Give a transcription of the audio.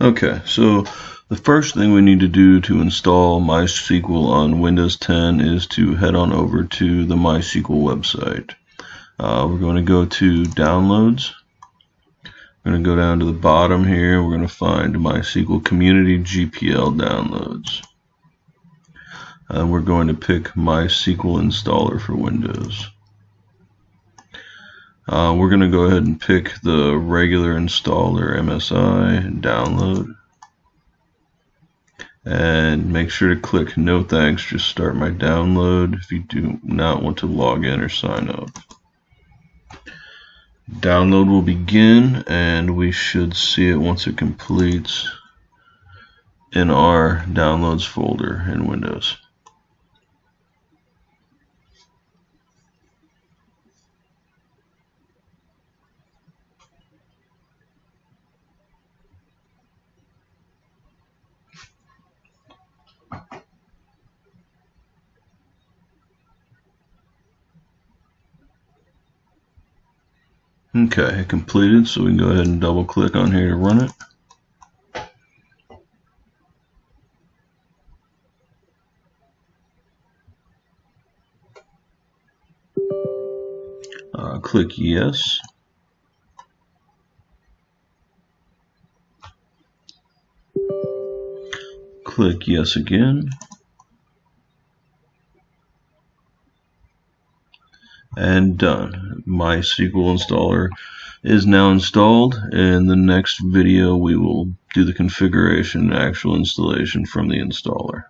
Okay, so the first thing we need to do to install MySQL on Windows 10 is to head on over to the MySQL website. We're going to go to Downloads. We're going to go down to the bottom here. We're going to find MySQL Community GPL Downloads. We're going to pick MySQL Installer for Windows. We're going to go ahead and pick the regular installer MSI, download, and make sure to click no thanks, just start my download if you do not want to log in or sign up. Download will begin and we should see it once it completes in our downloads folder in Windows. Okay, it completed, so we can go ahead and double click on here to run it. Click yes. Click yes again. And done. MySQL installer is now installed. In the next video we will do the configuration and actual installation from the installer.